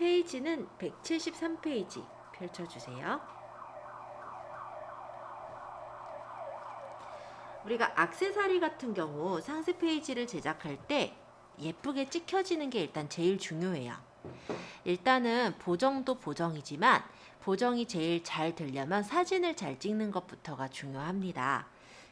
페이지는 173페이지 펼쳐주세요. 우리가 액세서리 같은 경우 상세 페이지를 제작할 때 예쁘게 찍혀지는 게 일단 제일 중요해요. 일단은 보정도 보정이지만 보정이 제일 잘 되려면 사진을 잘 찍는 것부터가 중요합니다.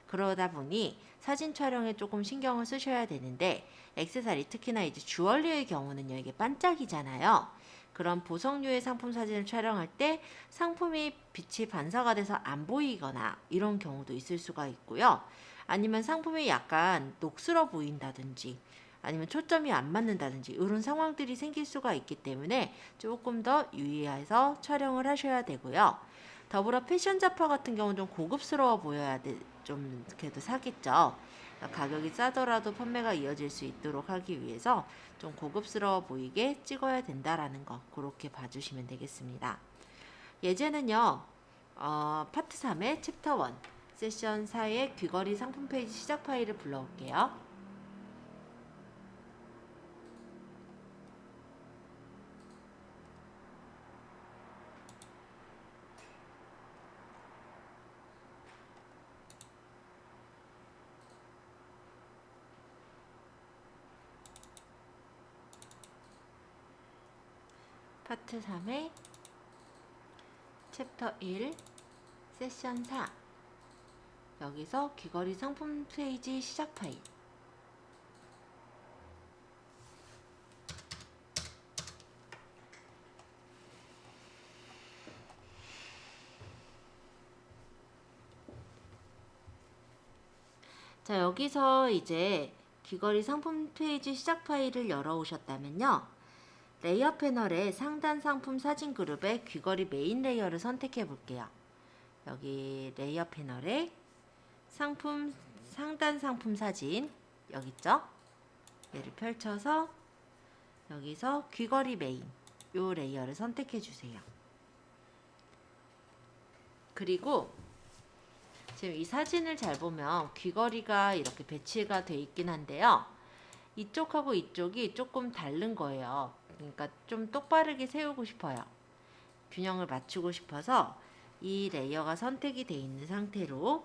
그러다 보니 사진 촬영에 조금 신경을 쓰셔야 되는데 액세서리 특히나 이제 주얼리의 경우는요 이게 반짝이잖아요. 그런 보석류의 상품 사진을 촬영할 때 상품이 빛이 반사가 돼서 안 보이거나 이런 경우도 있을 수가 있고요. 아니면 상품이 약간 녹슬어 보인다든지 아니면 초점이 안 맞는다든지 이런 상황들이 생길 수가 있기 때문에 조금 더 유의해서 촬영을 하셔야 되고요. 더불어 패션 잡화 같은 경우는 좀 고급스러워 보여야 좀 그래도 사겠죠. 가격이 싸더라도 판매가 이어질 수 있도록 하기 위해서 좀 고급스러워 보이게 찍어야 된다라는 거 그렇게 봐주시면 되겠습니다. 예제는요. 파트 3의 챕터 1 세션 4의 귀걸이 상품 페이지 시작 파일을 불러올게요. 파트 3의 챕터 1 세션 4 여기서 귀걸이 상품 페이지 시작 파일 자 여기서 이제 귀걸이 상품 페이지 시작 파일을 열어 오셨다면요. 레이어 패널의 상단 상품 사진 그룹의 귀걸이 메인 레이어를 선택해 볼게요. 여기 레이어 패널에 상단 상품 사진 여기 있죠? 얘를 펼쳐서 여기서 귀걸이 메인 요 레이어를 선택해 주세요. 그리고 지금 이 사진을 잘 보면 귀걸이가 이렇게 배치가 돼 있긴 한데요. 이쪽하고 이쪽이 조금 다른 거예요. 그러니까 좀 똑바르게 세우고 싶어요. 균형을 맞추고 싶어서 이 레이어가 선택이 돼 있는 상태로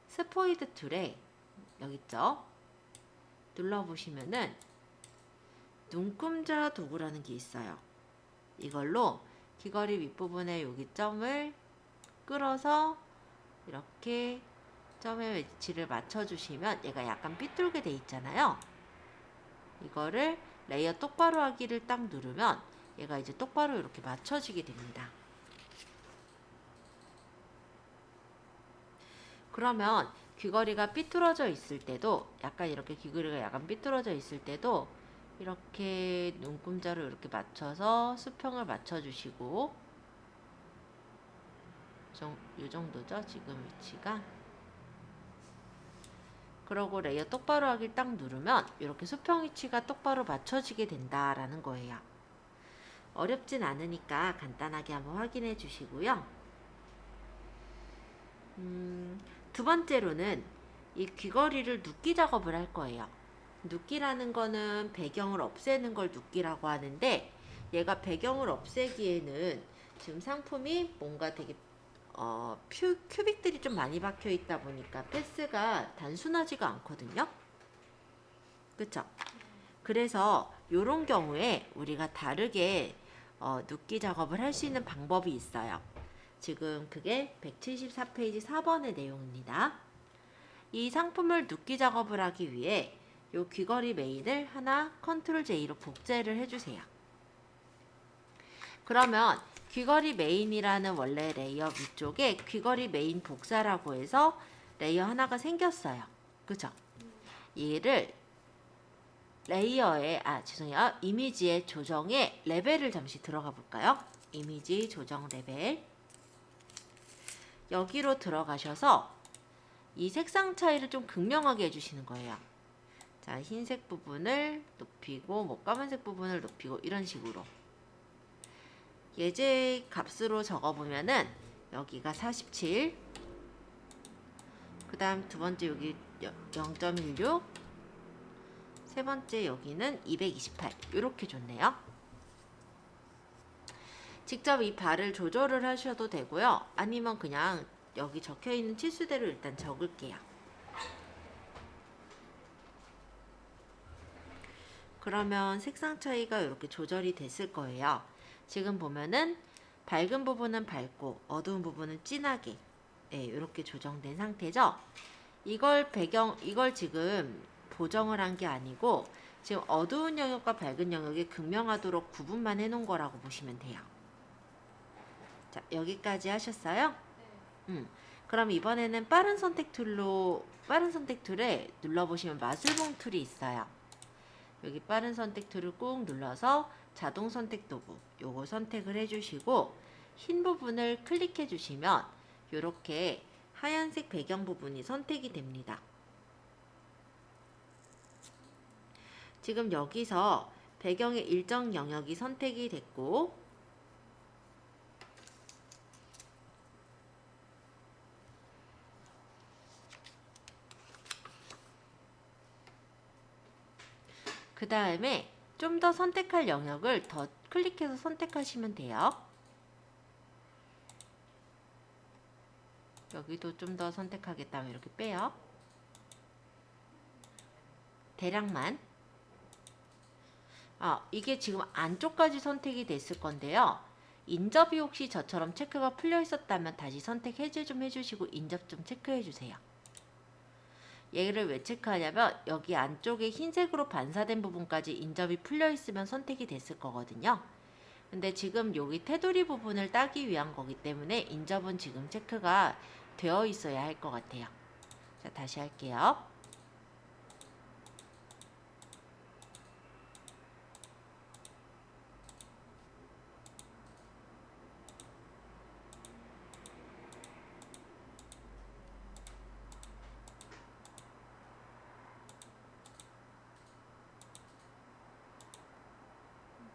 스포이드 툴에 여기 있죠? 눌러보시면은 눈금자 도구라는 게 있어요. 이걸로 귀걸이 윗부분에 여기 점을 끌어서 이렇게 점의 위치를 맞춰주시면 얘가 약간 삐뚤게 돼 있잖아요. 이거를 레이어 똑바로 하기를 딱 누르면 얘가 이제 똑바로 이렇게 맞춰지게 됩니다. 그러면 귀걸이가 삐뚤어져 있을 때도 약간 이렇게 귀걸이가 약간 삐뚤어져 있을 때도 이렇게 눈금자로 이렇게 맞춰서 수평을 맞춰주시고 이 정도죠 지금 위치가. 그러고 레이어 똑바로 하기를 딱 누르면 이렇게 수평 위치가 똑바로 맞춰지게 된다라는 거예요. 어렵진 않으니까 간단하게 한번 확인해 주시고요. 두 번째로는 이 귀걸이를 눕기 작업을 할 거예요. 눕기라는 거는 배경을 없애는 걸 눕기라고 하는데 얘가 배경을 없애기에는 지금 상품이 뭔가 되게 큐빅들이 좀 많이 박혀 있다 보니까 패스가 단순하지가 않거든요. 그쵸? 그래서 이런 경우에 우리가 다르게 눕기 작업을 할 수 있는 방법이 있어요. 지금 그게 174페이지 4번의 내용입니다. 이 상품을 눕기 작업을 하기 위해 이 귀걸이 메인을 하나 컨트롤 J로 복제를 해주세요. 그러면 귀걸이 메인이라는 원래 레이어 위쪽에 귀걸이 메인 복사라고 해서 레이어 하나가 생겼어요. 그죠? 얘를 레이어의 이미지의 조정에 레벨을 잠시 들어가 볼까요? 이미지 조정 레벨 여기로 들어가셔서 이 색상 차이를 좀 극명하게 해주시는 거예요. 자, 흰색 부분을 높이고 뭐 까만색 부분을 높이고 이런 식으로 예제 값으로 적어보면은 여기가 47 그 다음 두 번째 여기 0.16 세 번째 여기는 228 이렇게 줬네요. 직접 이 발을 조절을 하셔도 되고요. 아니면 그냥 여기 적혀 있는 치수대로 일단 적을게요. 그러면 색상 차이가 이렇게 조절이 됐을 거예요. 지금 보면은 밝은 부분은 밝고 어두운 부분은 진하게 이렇게 조정된 상태죠. 이걸 지금 보정을 한 게 아니고 지금 어두운 영역과 밝은 영역이 극명하도록 구분만 해놓은 거라고 보시면 돼요. 자, 여기까지 하셨어요? 그럼 이번에는 빠른 선택 툴에 눌러보시면 마술봉 툴이 있어요. 여기 빠른 선택 툴을 꾹 눌러서 자동 선택 도구 요거 선택을 해주시고 흰 부분을 클릭해 주시면 이렇게 하얀색 배경 부분이 선택이 됩니다. 지금 여기서 배경의 일정 영역이 선택이 됐고 그 다음에 좀 더 선택할 영역을 더 클릭해서 선택하시면 돼요. 여기도 좀 더 선택하겠다면 이렇게 빼요. 대략만. 이게 지금 안쪽까지 선택이 됐을 건데요. 인접이 혹시 저처럼 체크가 풀려 있었다면 다시 선택 해제 좀 해주시고 인접 좀 체크해 주세요. 얘를 왜 체크하냐면 여기 안쪽에 흰색으로 반사된 부분까지 인접이 풀려 있으면 선택이 됐을 거거든요. 근데 지금 여기 테두리 부분을 따기 위한 거기 때문에 인접은 지금 체크가 되어 있어야 할 것 같아요. 자, 다시 할게요.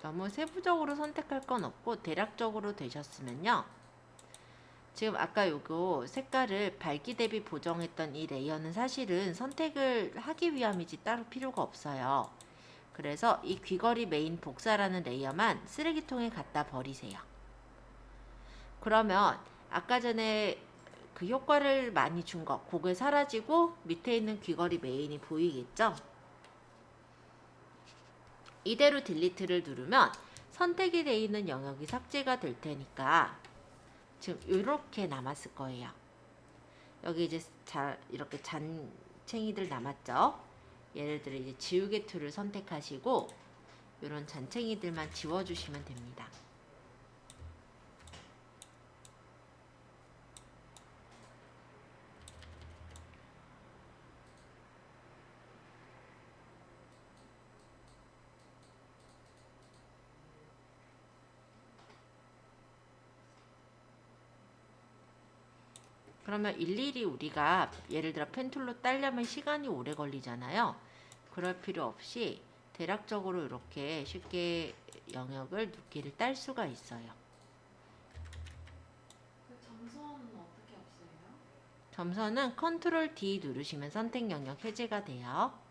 너무 세부적으로 선택할 건 없고 대략적으로 되셨으면요. 지금 아까 요거 색깔을 밝기 대비 보정했던 이 레이어는 사실은 선택을 하기 위함이지 따로 필요가 없어요. 그래서 이 귀걸이 메인 복사라는 레이어만 쓰레기통에 갖다 버리세요. 그러면 아까 전에 그 효과를 많이 준 거, 그게 사라지고 밑에 있는 귀걸이 메인이 보이겠죠? 이대로 딜리트를 누르면 선택이 되어 있는 영역이 삭제가 될 테니까 지금 이렇게 남았을 거예요. 여기 이제 이렇게 잔챙이들 남았죠? 예를 들어 이제 지우개 툴을 선택하시고 이런 잔챙이들만 지워주시면 됩니다. 그러면 일일이 우리가 예를 들어 펜툴로 따려면 시간이 오래 걸리잖아요. 그럴 필요 없이 대략적으로 이렇게 쉽게 영역을 눕기를 딸 수가 있어요. 점선은 어떻게 없어요? 점선은 컨트롤 D 누르시면 선택 영역 해제가 돼요.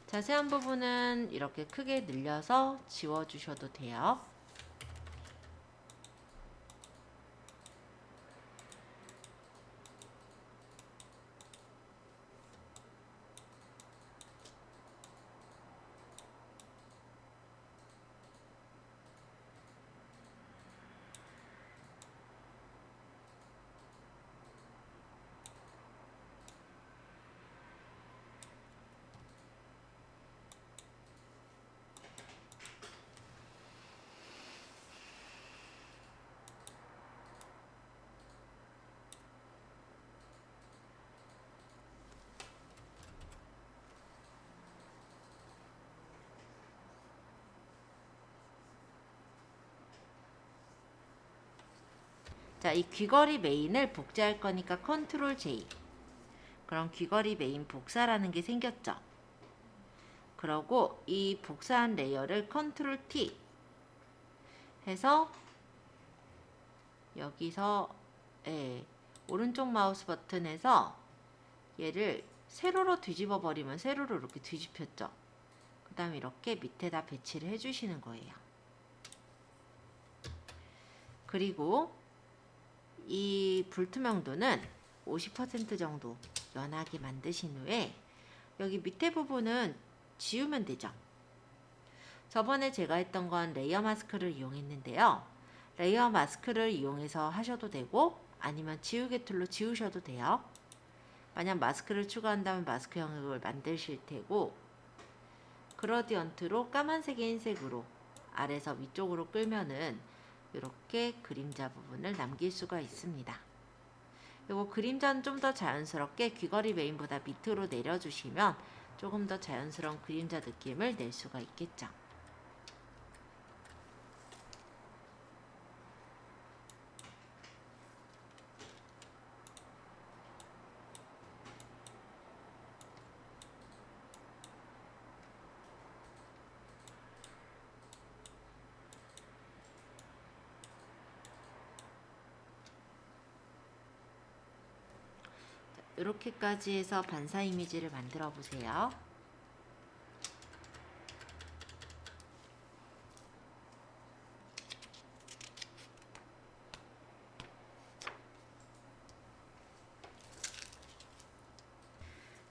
자세한 부분은 이렇게 크게 늘려서 지워주셔도 돼요. 자, 이 귀걸이 메인을 복제할 거니까 컨트롤 J. 그럼 귀걸이 메인 복사라는 게 생겼죠. 그러고 이 복사한 레이어를 컨트롤 T 해서 여기서 오른쪽 마우스 버튼에서 얘를 세로로 뒤집어 버리면 세로로 이렇게 뒤집혔죠. 그 다음에 이렇게 밑에다 배치를 해주시는 거예요. 그리고 이 불투명도는 50% 정도 연하게 만드신 후에 여기 밑에 부분은 지우면 되죠. 저번에 제가 했던 건 레이어 마스크를 이용했는데요. 레이어 마스크를 이용해서 하셔도 되고 아니면 지우개 툴로 지우셔도 돼요. 만약 마스크를 추가한다면 마스크 영역을 만드실 테고, 그러디언트로 까만색의 흰색으로 아래서 위쪽으로 끌면은 이렇게 그림자 부분을 남길 수가 있습니다. 요거 그림자는 좀 더 자연스럽게 귀걸이 메인보다 밑으로 내려주시면 조금 더 자연스러운 그림자 느낌을 낼 수가 있겠죠. 이렇게까지 해서 반사 이미지를 만들어 보세요.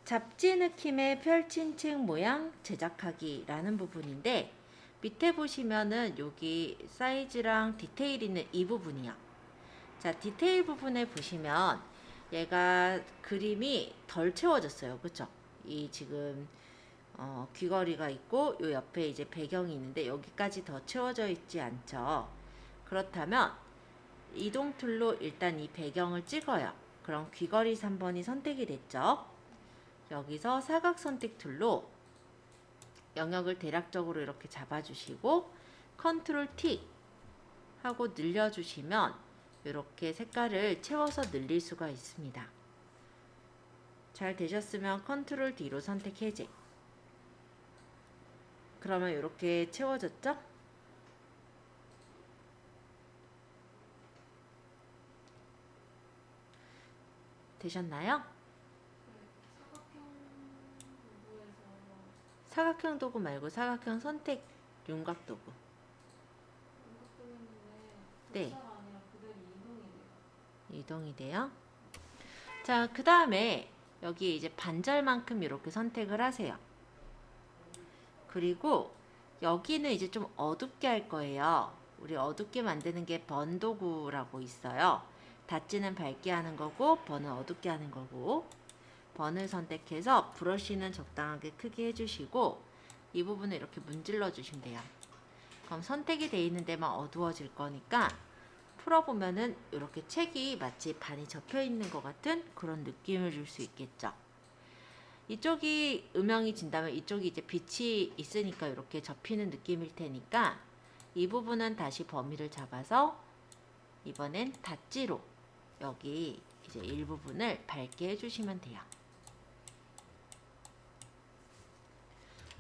잡지 느낌의 펼친 책 모양 제작하기라는 부분인데, 밑에 보시면은 여기 사이즈랑 디테일 있는 이 부분이요. 자, 디테일 부분에 보시면 얘가 그림이 덜 채워졌어요. 그쵸? 이 지금 귀걸이가 있고 요 옆에 이제 배경이 있는데 여기까지 더 채워져 있지 않죠. 그렇다면 이동 툴로 일단 이 배경을 찍어요. 그럼 귀걸이 3번이 선택이 됐죠. 여기서 사각 선택 툴로 영역을 대략적으로 이렇게 잡아주시고 컨트롤 T 하고 늘려주시면 이렇게 색깔을 채워서 늘릴 수가 있습니다. 잘 되셨으면 컨트롤 D로 선택 해제. 그러면 이렇게 채워졌죠? 되셨나요? 사각형 도구 말고 사각형 선택 윤곽 도구. 네. 이동이 돼요. 자, 그 다음에 여기 이제 반절만큼 이렇게 선택을 하세요. 그리고 여기는 이제 좀 어둡게 할 거예요. 우리 어둡게 만드는 게 번 도구라고 있어요. 닫지는 밝게 하는 거고 번은 어둡게 하는 거고, 번을 선택해서 브러쉬는 적당하게 크게 해주시고 이 부분을 이렇게 문질러 주시면 돼요. 그럼 선택이 돼 있는 데만 어두워질 거니까 풀어보면은 이렇게 책이 마치 반이 접혀 있는 것 같은 그런 느낌을 줄 수 있겠죠. 이쪽이 음영이 진다면 이쪽이 이제 빛이 있으니까 이렇게 접히는 느낌일 테니까 이 부분은 다시 범위를 잡아서 이번엔 닫지로 여기 이제 일부분을 밝게 해주시면 돼요.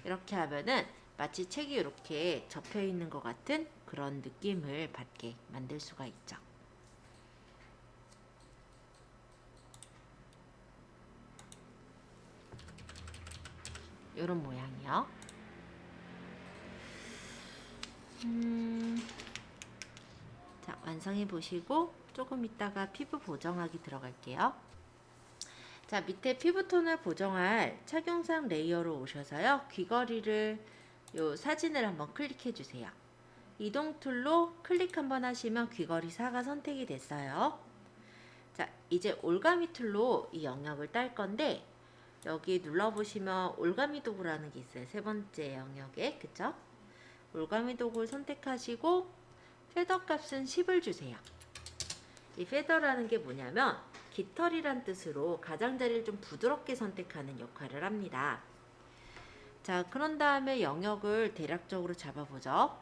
이렇게 하면은 마치 책이 이렇게 접혀 있는 것 같은 그런 느낌을 받게 만들 수가 있죠. 이런 모양이요. 자, 완성해 보시고 조금 있다가 피부 보정하기 들어갈게요. 자, 밑에 피부톤을 보정할 착용상 레이어로 오셔서요. 귀걸이를 요 사진을 한번 클릭해 주세요. 이동 툴로 클릭 한번 하시면 귀걸이 4가 선택이 됐어요. 자, 이제 올가미 툴로 이 영역을 딸 건데 여기 눌러보시면 올가미 도구라는 게 있어요. 세 번째 영역에. 그쵸? 올가미 도구를 선택하시고 페더 값은 10을 주세요. 이 페더라는 게 뭐냐면 깃털이란 뜻으로 가장자리를 좀 부드럽게 선택하는 역할을 합니다. 자, 그런 다음에 영역을 대략적으로 잡아보죠.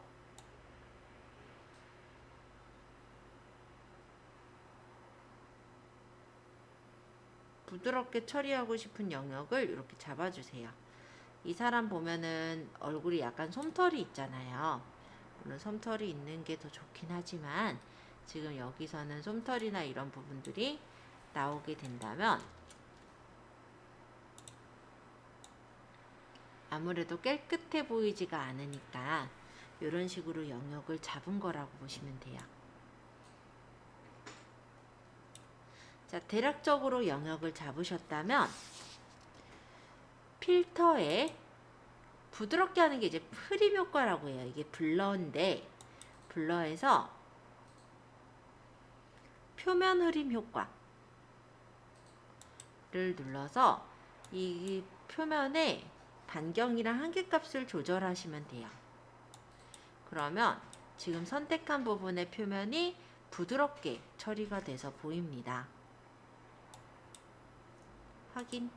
부드럽게 처리하고 싶은 영역을 이렇게 잡아주세요. 이 사람 보면은 얼굴이 약간 솜털이 있잖아요. 물론 솜털이 있는 게 더 좋긴 하지만 지금 여기서는 솜털이나 이런 부분들이 나오게 된다면 아무래도 깨끗해 보이지가 않으니까 이런 식으로 영역을 잡은 거라고 보시면 돼요. 자, 대략적으로 영역을 잡으셨다면 필터에 부드럽게 하는 게 이제 프림 효과라고 해요. 이게 블러인데 블러에서 표면 흐림 효과를 눌러서 이 표면의 반경이랑 한계값을 조절하시면 돼요. 그러면 지금 선택한 부분의 표면이 부드럽게 처리가 돼서 보입니다. 확인.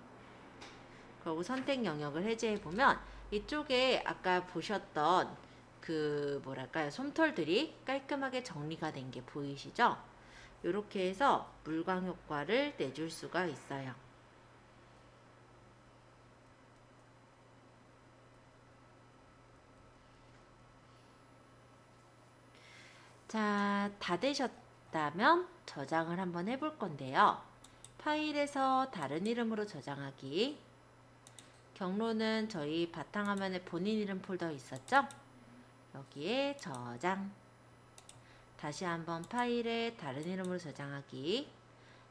그리고 선택 영역을 해제해 보면 이쪽에 아까 보셨던 그 뭐랄까요, 솜털들이 깔끔하게 정리가 된 게 보이시죠? 이렇게 해서 물광 효과를 내줄 수가 있어요. 자, 다 되셨다면 저장을 한번 해볼 건데요. 파일에서 다른 이름으로 저장하기. 경로는 저희 바탕화면에 본인 이름 폴더 있었죠? 여기에 저장. 다시 한번 파일에 다른 이름으로 저장하기.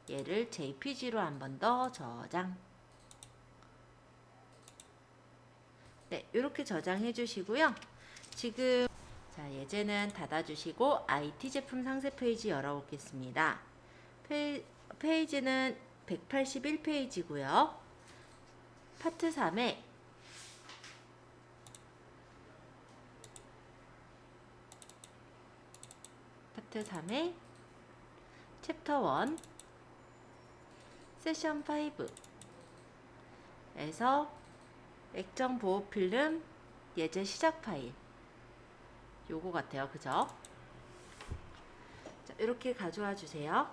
얘를 JPG로 한 번 더 저장. 네, 이렇게 저장해 주시고요. 지금 자, 예제는 닫아주시고 IT 제품 상세 페이지 열어보겠습니다. 페이지는 181페이지고요. 파트 3에 챕터 1 세션 5에서 액정 보호 필름 예제 시작 파일 요거 같아요. 그죠? 자, 이렇게 가져와 주세요.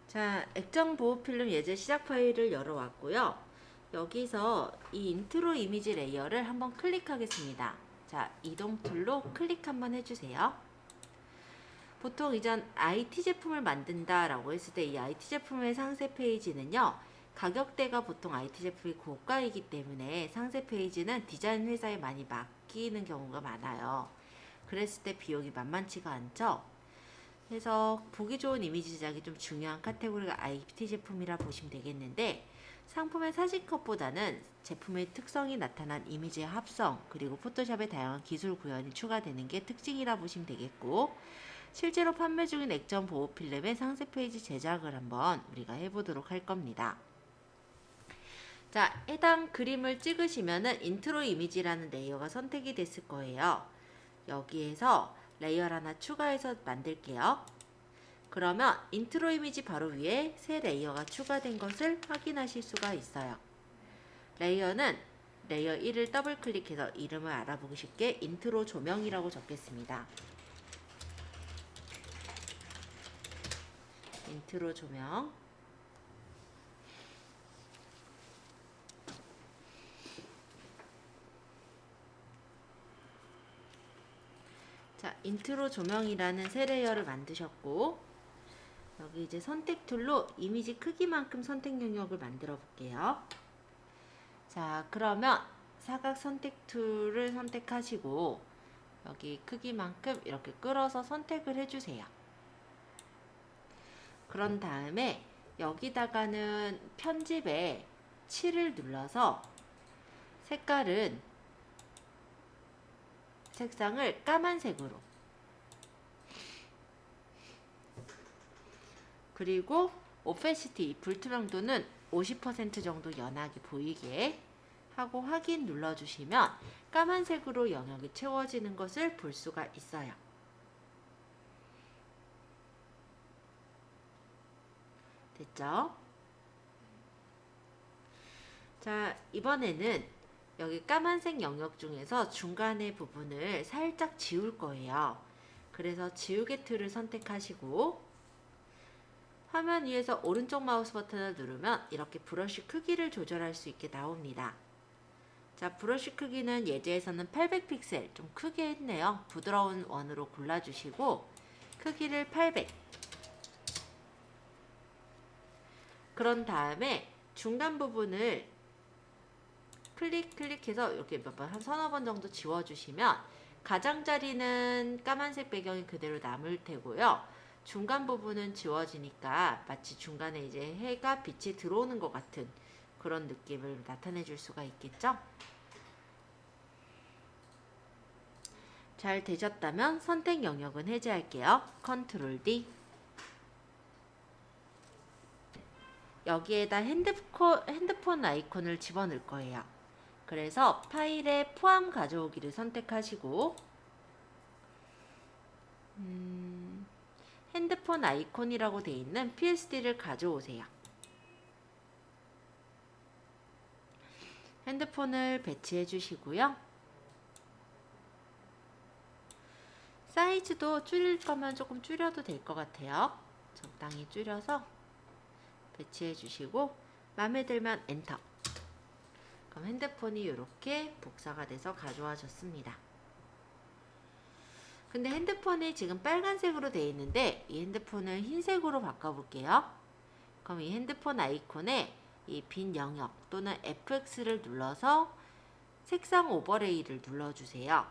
자, 액정 보호 필름 예제 시작 파일을 열어왔고요. 여기서 이 인트로 이미지 레이어를 한번 클릭하겠습니다. 자, 이동 툴로 클릭 한번 해주세요. 보통 이전 IT 제품을 만든다 라고 했을 때 이 IT 제품의 상세 페이지는요, 가격대가 보통 IT 제품이 고가이기 때문에 상세 페이지는 디자인 회사에 많이 맡기는 경우가 많아요. 그랬을 때 비용이 만만치가 않죠. 그래서 보기 좋은 이미지 제작이 좀 중요한 카테고리가 IT 제품이라 보시면 되겠는데, 상품의 사진컷보다는 제품의 특성이 나타난 이미지의 합성, 그리고 포토샵의 다양한 기술 구현이 추가되는 게 특징이라 보시면 되겠고, 실제로 판매 중인 액정 보호 필름의 상세 페이지 제작을 한번 우리가 해보도록 할 겁니다. 자, 해당 그림을 찍으시면은 인트로 이미지라는 레이어가 선택이 됐을 거예요. 여기에서 레이어를 하나 추가해서 만들게요. 그러면 인트로 이미지 바로 위에 새 레이어가 추가된 것을 확인하실 수가 있어요. 레이어는 레이어 1을 더블 클릭해서 이름을 알아보기 쉽게 인트로 조명이라고 적겠습니다. 인트로 조명. 자, 인트로 조명이라는 새 레이어를 만드셨고, 여기 이제 선택 툴로 이미지 크기만큼 선택 영역을 만들어 볼게요. 자, 그러면 사각 선택 툴을 선택하시고 여기 크기만큼 이렇게 끌어서 선택을 해주세요. 그런 다음에 여기다가는 편집에 7을 눌러서 색상을 까만색으로, 그리고 오페시티 불투명도는 50% 정도 연하게 보이게 하고 확인 눌러주시면 까만색으로 영역이 채워지는 것을 볼 수가 있어요. 됐죠? 자, 이번에는 여기 까만색 영역 중에서 중간의 부분을 살짝 지울 거예요. 그래서 지우개 툴을 선택하시고 화면 위에서 오른쪽 마우스 버튼을 누르면 이렇게 브러쉬 크기를 조절할 수 있게 나옵니다. 자, 브러쉬 크기는 예제에서는 800픽셀, 좀 크게 했네요. 부드러운 원으로 골라주시고, 크기를 800. 그런 다음에 중간 부분을 클릭해서 이렇게 몇 번, 한 서너 번 정도 지워주시면 가장자리는 까만색 배경이 그대로 남을 테고요. 중간 부분은 지워지니까 마치 중간에 이제 해가 빛이 들어오는 것 같은 그런 느낌을 나타내 줄 수가 있겠죠? 잘 되셨다면 선택 영역은 해제할게요. 컨트롤 D. 여기에다 핸드폰 아이콘을 집어넣을 거예요. 그래서 파일에 포함 가져오기를 선택하시고 핸드폰 아이콘이라고 되어 있는 PSD를 가져오세요. 핸드폰을 배치해 주시고요. 사이즈도 줄일 거면 조금 줄여도 될 것 같아요. 적당히 줄여서 배치해 주시고 마음에 들면 엔터. 그럼 핸드폰이 이렇게 복사가 돼서 가져와졌습니다. 근데 핸드폰이 지금 빨간색으로 되어 있는데 이 핸드폰을 흰색으로 바꿔볼게요. 그럼 이 핸드폰 아이콘에 이 빈 영역 또는 FX를 눌러서 색상 오버레이를 눌러주세요.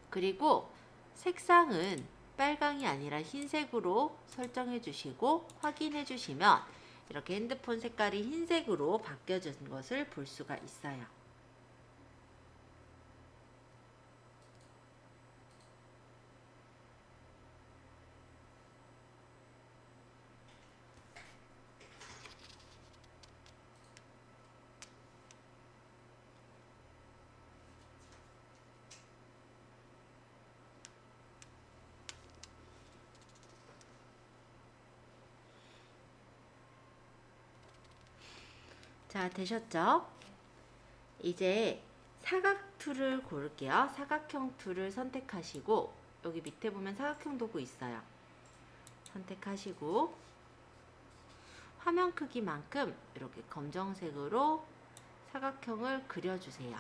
그리고 색상은 빨강이 아니라 흰색으로 설정해 주시고 확인해 주시면 이렇게 핸드폰 색깔이 흰색으로 바뀌어진 것을 볼 수가 있어요. 자, 되셨죠? 이제 사각 툴을 고를게요. 사각형 툴을 선택하시고 여기 밑에 보면 사각형 도구 있어요. 선택하시고 화면 크기만큼 이렇게 검정색으로 사각형을 그려주세요.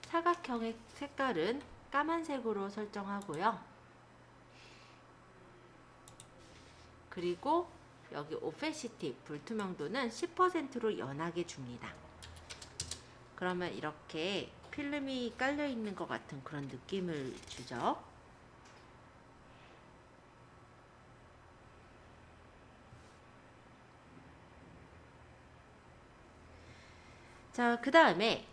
사각형의 색깔은 까만색으로 설정하고요. 그리고 여기 오페시티 불투명도는 10%로 연하게 줍니다. 그러면 이렇게 필름이 깔려 있는 것 같은 그런 느낌을 주죠. 자, 그 다음에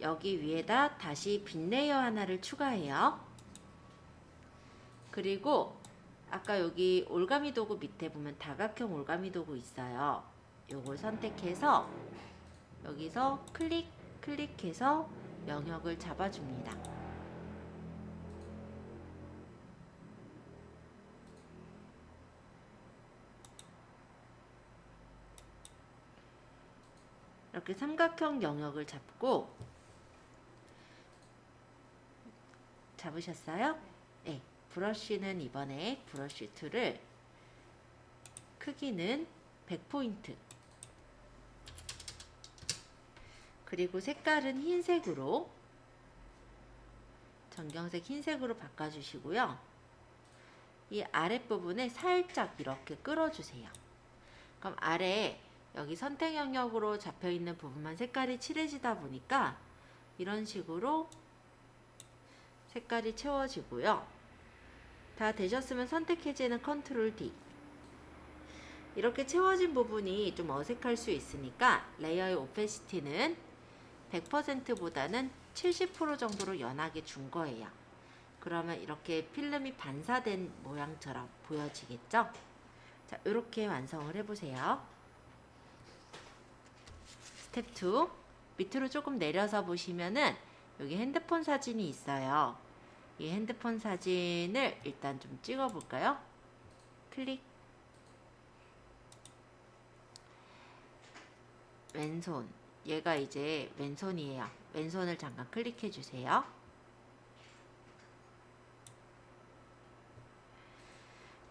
여기 위에다 다시 빈 레이어 하나를 추가해요. 그리고 아까 여기 올가미 도구 밑에 보면 다각형 올가미 도구 있어요. 요걸 선택해서 여기서 클릭해서 영역을 잡아줍니다. 이렇게 삼각형 영역을 잡고 잡으셨어요? 네. 브러쉬는 이번에 브러쉬 툴을 크기는 100포인트 그리고 색깔은 흰색으로 전경색 흰색으로 바꿔주시고요. 이 아랫부분에 살짝 이렇게 끌어주세요. 그럼 아래 여기 선택 영역으로 잡혀있는 부분만 색깔이 칠해지다 보니까 이런 식으로 색깔이 채워지고요. 다 되셨으면 선택 해제는 컨트롤 D. 이렇게 채워진 부분이 좀 어색할 수 있으니까 레이어의 오페시티는 100%보다는 70% 정도로 연하게 준 거예요. 그러면 이렇게 필름이 반사된 모양처럼 보여지겠죠? 자, 이렇게 완성을 해보세요. 스텝 2. 밑으로 조금 내려서 보시면은 여기 핸드폰 사진이 있어요. 이 핸드폰 사진을 일단 좀 찍어 볼까요? 클릭. 왼손. 얘가 이제 왼손이에요. 왼손을 잠깐 클릭해 주세요.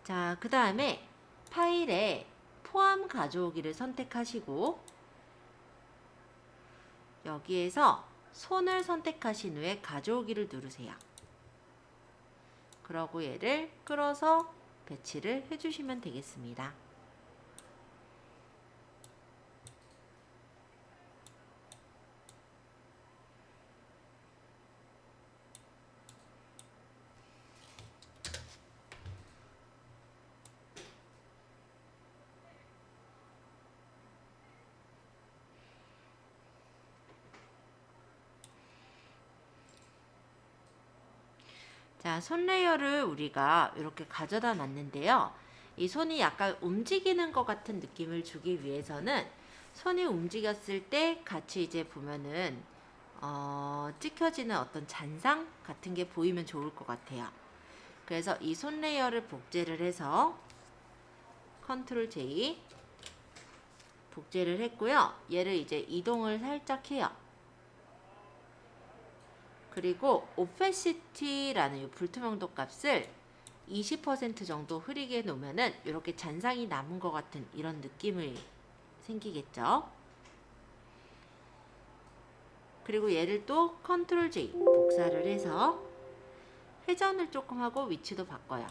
자, 그 다음에 파일에 포함 가져오기를 선택하시고 여기에서 손을 선택하신 후에 가져오기를 누르세요. 그러고 얘를 끌어서 배치를 해주시면 되겠습니다. 자, 손 레이어를 우리가 이렇게 가져다 놨는데요. 이 손이 약간 움직이는 것 같은 느낌을 주기 위해서는 손이 움직였을 때 같이 이제 보면은 찍혀지는 어떤 잔상 같은 게 보이면 좋을 것 같아요. 그래서 이 손 레이어를 복제를 해서 컨트롤 J 복제를 했고요. 얘를 이제 이동을 살짝 해요. 그리고 오페시티라는 이 불투명도 값을 20% 정도 흐리게 놓으면은 이렇게 잔상이 남은 것 같은 이런 느낌을 생기겠죠. 그리고 얘를 또 컨트롤 J 복사를 해서 회전을 조금 하고 위치도 바꿔요.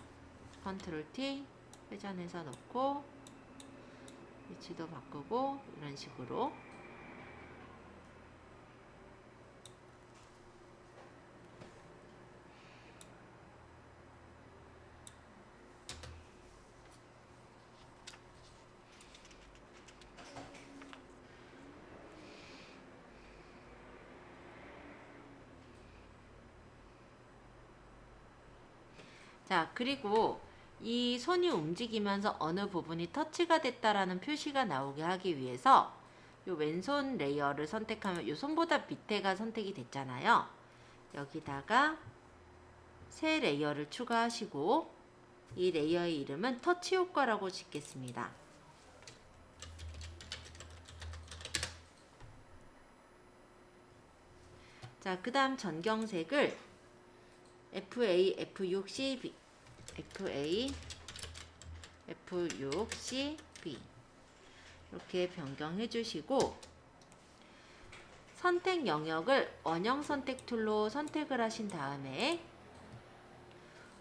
컨트롤 T 회전해서 넣고 위치도 바꾸고 이런 식으로. 자, 그리고 이 손이 움직이면서 어느 부분이 터치가 됐다라는 표시가 나오게 하기 위해서 이 왼손 레이어를 선택하면 이 손보다 밑에가 선택이 됐잖아요. 여기다가 새 레이어를 추가하시고 이 레이어의 이름은 터치 효과라고 짓겠습니다. 자, 그 다음 전경색을 FA F6CB FA F6CB 이렇게 변경해 주시고 선택 영역을 원형 선택 툴로 선택을 하신 다음에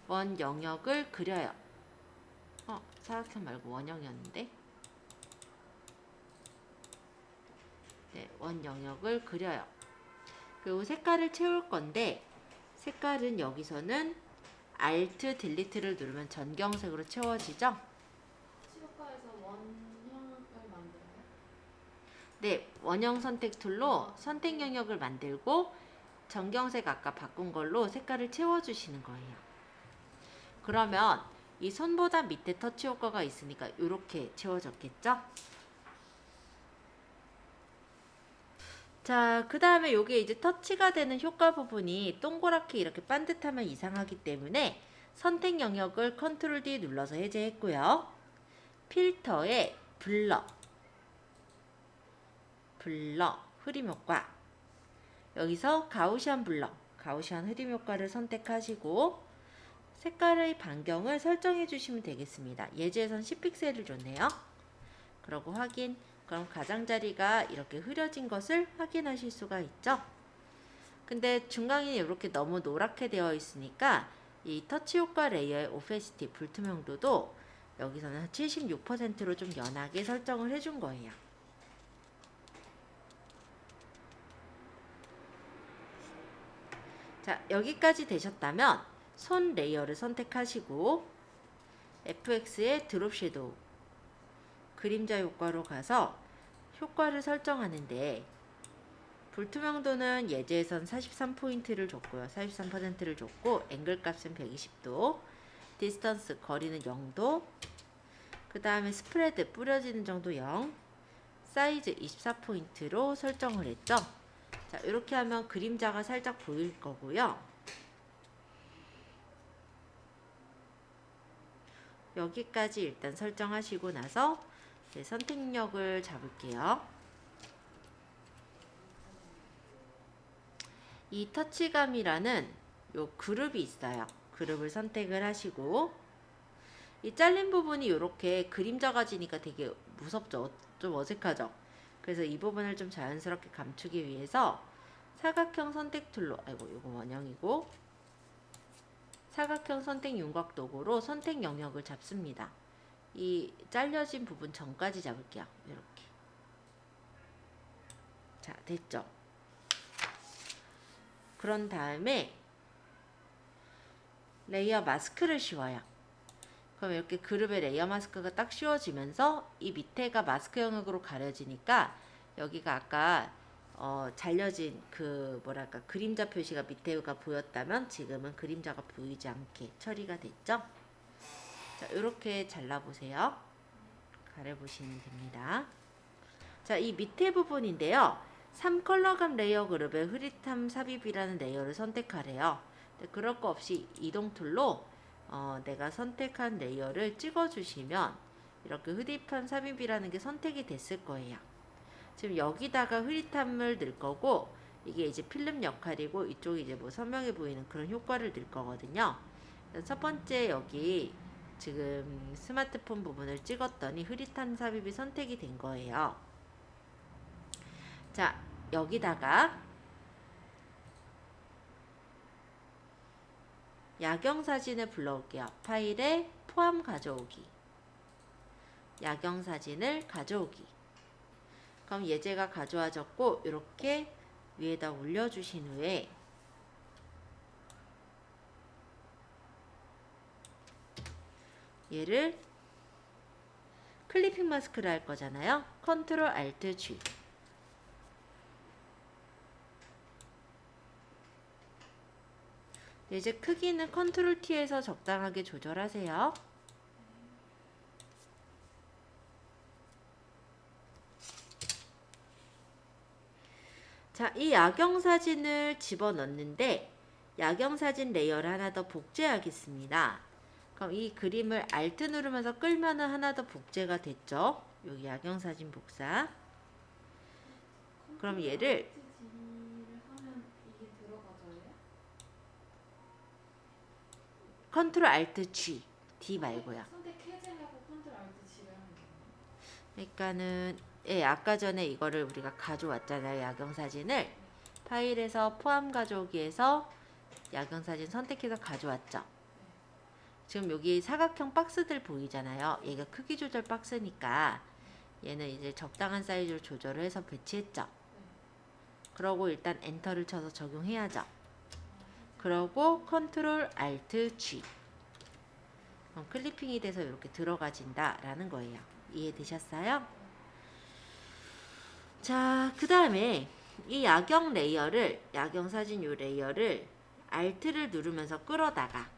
원 영역을 그려요. 사각형 말고 원형이었는데. 네, 원 영역을 그려요. 그리고 색깔을 채울 건데 색깔은 여기서는 Alt 딜리트를 누르면 전경색으로 채워지죠? 치료과에서 원형을 만들어요? 네, 원형 선택 툴로 선택 영역을 만들고 전경색 아까 바꾼 걸로 색깔을 채워주시는 거예요. 그러면 이 손보다 밑에 터치 효과가 있으니까 이렇게 채워졌겠죠? 자, 그 다음에 요게 이제 터치가 되는 효과 부분이 동그랗게 이렇게 반듯하면 이상하기 때문에 선택 영역을 컨트롤 D 눌러서 해제했고요. 필터에 블러 흐림 효과 여기서 가우시안 블러 가우시안 흐림 효과를 선택하시고 색깔의 반경을 설정해 주시면 되겠습니다. 예제에선 10픽셀을 줬네요. 그러고 확인. 그럼 가장자리가 이렇게 흐려진 것을 확인하실 수가 있죠. 근데 중간이 이렇게 너무 노랗게 되어 있으니까 이 터치 효과 레이어의 오페시티 불투명도도 여기서는 76%로 좀 연하게 설정을 해준 거예요. 자, 여기까지 되셨다면 손 레이어를 선택하시고 FX의 드롭 섀도우 그림자 효과로 가서 효과를 설정하는데 불투명도는 예제에선 43포인트를 줬고요. 43%를 줬고 앵글 값은 120도 디스턴스 거리는 0도 그 다음에 스프레드 뿌려지는 정도 0 사이즈 24포인트로 설정을 했죠. 자, 이렇게 하면 그림자가 살짝 보일 거고요. 여기까지 일단 설정하시고 나서 선택력을 잡을게요. 이 터치감이라는 요 그룹이 있어요. 그룹을 선택을 하시고 이 잘린 부분이 이렇게 그림자가 지니까 되게 무섭죠. 좀 어색하죠. 그래서 이 부분을 좀 자연스럽게 감추기 위해서 사각형 선택 툴로, 아이고 이거 원형이고, 사각형 선택 윤곽 도구로 선택 영역을 잡습니다. 이 잘려진 부분 전까지 잡을게요. 이렇게. 자, 됐죠? 그런 다음에 레이어 마스크를 씌워요. 그럼 이렇게 그룹의 레이어 마스크가 딱 씌워지면서 이 밑에가 마스크 영역으로 가려지니까 여기가 아까 잘려진 그 뭐랄까 그림자 표시가 밑에가 보였다면 지금은 그림자가 보이지 않게 처리가 됐죠? 자, 이렇게 잘라보세요. 가려보시면 됩니다. 자, 이 밑에 부분인데요. 3컬러감 레이어 그룹의 흐릿함 삽입이라는 레이어를 선택하래요. 근데 그럴 거 없이 이동 툴로 내가 선택한 레이어를 찍어주시면 이렇게 흐릿한 삽입이라는 게 선택이 됐을 거예요. 지금 여기다가 흐릿함을 넣을 거고 이게 이제 필름 역할이고 이쪽이 이제 뭐 선명해 보이는 그런 효과를 넣을 거거든요. 첫 번째 여기 지금 스마트폰 부분을 찍었더니 흐릿한 삽입이 선택이 된 거예요. 자, 여기다가 야경 사진을 불러올게요. 파일에 포함 가져오기. 야경 사진을 가져오기. 그럼 예제가 가져와졌고 이렇게 위에다 올려주신 후에 얘를 클리핑 마스크를 할 거잖아요. 컨트롤 알트 G. 이제 크기는 컨트롤 T에서 적당하게 조절하세요. 자, 이 야경 사진을 집어넣는데 야경 사진 레이어를 하나 더 복제하겠습니다. 그럼 이 그림을 Alt 누르면서 끌면은 하나 더 복제가 됐죠. 여기 야경 사진 복사. 그럼 얘를 컨트롤 알트 G, D 말고요. 선택 해제하고 컨트롤 알트 G를 하면 되나요? 그러니까는 아까 전에 이거를 우리가 가져왔잖아요. 야경 사진을 파일에서 포함 가져오기에서 야경 사진 선택해서 가져왔죠. 지금 여기 사각형 박스들 보이잖아요. 얘가 크기 조절 박스니까 얘는 이제 적당한 사이즈로 조절을 해서 배치했죠. 그러고 일단 엔터를 쳐서 적용해야죠. 그러고 컨트롤 알트 G. 그럼 클리핑이 돼서 이렇게 들어가진다 라는 거예요. 이해되셨어요? 자, 그 다음에 이 야경 레이어를, 야경 사진 요 레이어를 Alt를 누르면서 끌어다가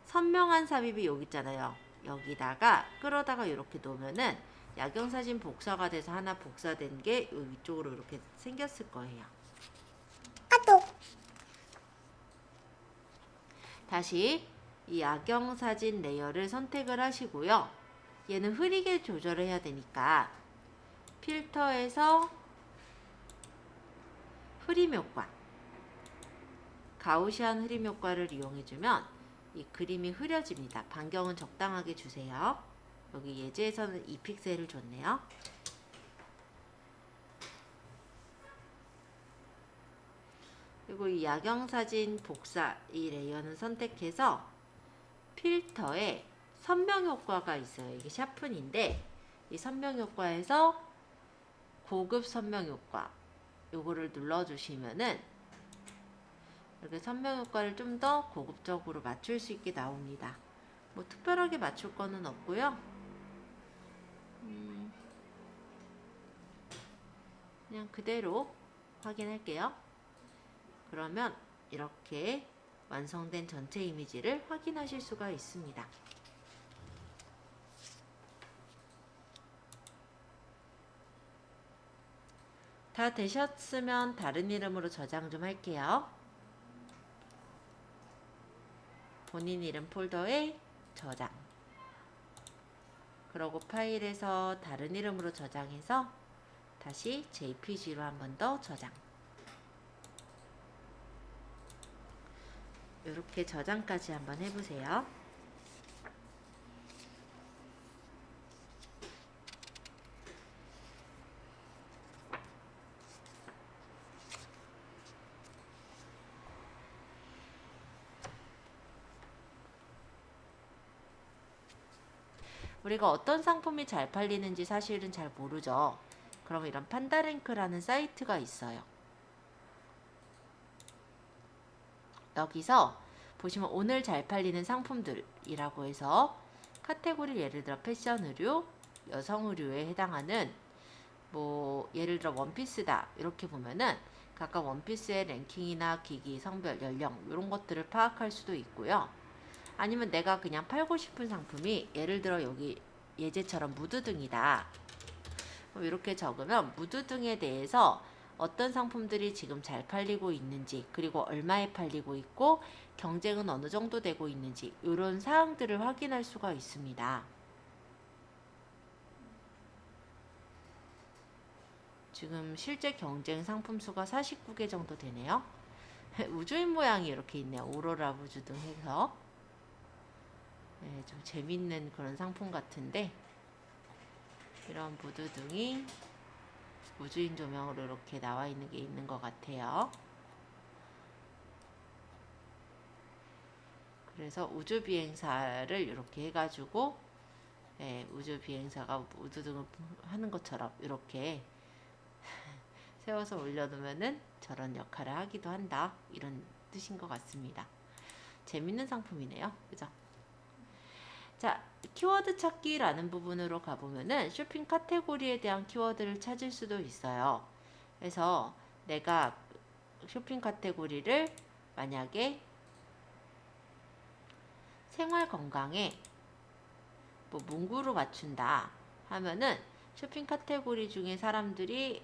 선명한 삽입이 여기 있잖아요. 여기다가 끌어다가 이렇게 놓으면은 야경 사진 복사가 돼서 하나 복사된 게 요 위쪽으로 이렇게 생겼을 거예요. 다시 이 야경 사진 레이어를 선택을 하시고요. 얘는 흐리게 조절을 해야 되니까 필터에서 흐림 효과, 가우시안 흐림 효과를 이용해주면 이 그림이 흐려집니다. 반경은 적당하게 주세요. 여기 예제에서는 2픽셀을 줬네요. 그리고 이 야경사진 복사 이 레이어는 선택해서 필터에 선명 효과가 있어요. 이게 샤픈인데 이 선명 효과에서 고급 선명 효과 요거를 눌러주시면은 이렇게 선명 효과를 좀 더 고급적으로 맞출 수 있게 나옵니다. 뭐 특별하게 맞출 거는 없고요. 그냥 그대로 확인할게요. 그러면 이렇게 완성된 전체 이미지를 확인하실 수가 있습니다. 다 되셨으면 다른 이름으로 저장 좀 할게요. 본인 이름 폴더에 저장. 그러고 파일에서 다른 이름으로 저장해서 다시 JPG로 한 번 더 저장. 이렇게 저장까지 한번 해보세요. 우리가 어떤 상품이 잘 팔리는지 사실은 잘 모르죠. 그럼 이런 판다랭크라는 사이트가 있어요. 여기서 보시면 오늘 잘 팔리는 상품들이라고 해서 카테고리 예를 들어 패션 의류, 여성 의류에 해당하는 뭐 예를 들어 원피스다 이렇게 보면은 각각 원피스의 랭킹이나 기기, 성별, 연령 이런 것들을 파악할 수도 있고요. 아니면 내가 그냥 팔고 싶은 상품이 예를 들어 여기 예제처럼 무드등이다. 이렇게 적으면 무드등에 대해서 어떤 상품들이 지금 잘 팔리고 있는지 그리고 얼마에 팔리고 있고 경쟁은 어느 정도 되고 있는지 이런 사항들을 확인할 수가 있습니다. 지금 실제 경쟁 상품 수가 49개 정도 되네요. 우주인 모양이 이렇게 있네요. 오로라 무드등 해서 네, 좀 재밌는 그런 상품 같은데 이런 무드등이 우주인 조명으로 이렇게 나와 있는 게 있는 것 같아요. 그래서 우주 비행사를 이렇게 해가지고 우주 비행사가 무드등을 하는 것처럼 이렇게 세워서 올려놓으면은 저런 역할을 하기도 한다. 이런 뜻인 것 같습니다. 재밌는 상품이네요. 그죠? 자, 키워드 찾기라는 부분으로 가보면은 쇼핑 카테고리에 대한 키워드를 찾을 수도 있어요. 그래서 내가 쇼핑 카테고리를 만약에 생활 건강에 뭐 문구로 맞춘다 하면은 쇼핑 카테고리 중에 사람들이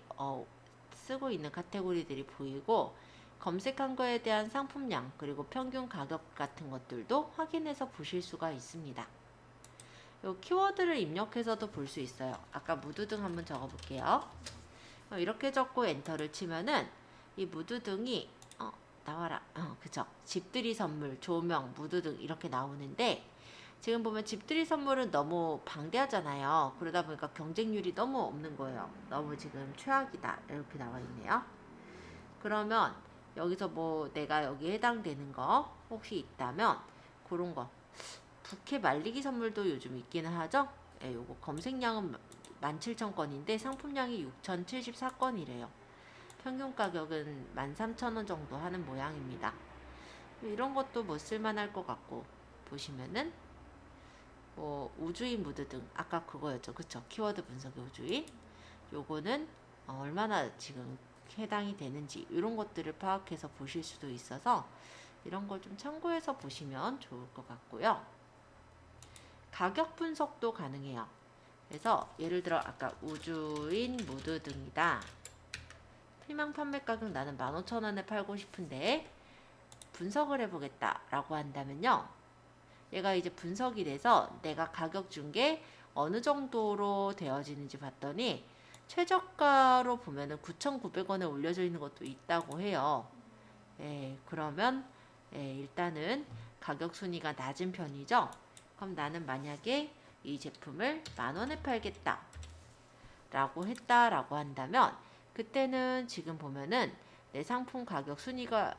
쓰고 있는 카테고리들이 보이고 검색한 거에 대한 상품량 그리고 평균 가격 같은 것들도 확인해서 보실 수가 있습니다. 요 키워드를 입력해서도 볼 수 있어요. 아까 무드등 한번 적어볼게요. 이렇게 적고 엔터를 치면은 이 무드등이 나와라. 그죠? 집들이 선물, 조명, 무드등 이렇게 나오는데 지금 보면 집들이 선물은 너무 방대하잖아요. 그러다 보니까 경쟁률이 너무 없는 거예요. 너무 지금 최악이다. 이렇게 나와 있네요. 그러면 여기서 뭐 내가 여기 해당되는 거 혹시 있다면 그런 거 부케 말리기 선물도 요즘 있기는 하죠. 예, 요거 검색량은 17,000건인데 상품량이 6,074건이래요. 평균 가격은 13,000원 정도 하는 모양입니다. 이런 것도 뭐 쓸만할 것 같고 보시면은 뭐 우주인 무드등 아까 그거였죠. 그쵸? 키워드 분석의 우주인 요거는 얼마나 지금 해당이 되는지 이런 것들을 파악해서 보실 수도 있어서 이런 걸 좀 참고해서 보시면 좋을 것 같고요. 가격 분석도 가능해요. 그래서 예를 들어 아까 우주인 무드등이다. 희망 판매 가격 나는 15,000원에 팔고 싶은데 분석을 해보겠다 라고 한다면요. 얘가 이제 분석이 돼서 내가 가격 준 게 어느 정도로 되어지는지 봤더니 최저가로 보면은 9,900원에 올려져 있는 것도 있다고 해요. 그러면 일단은 가격 순위가 낮은 편이죠. 그럼 나는 만약에 이 제품을 10,000원에 팔겠다 라고 했다라고 한다면 그때는 지금 보면은 내 상품 가격 순위가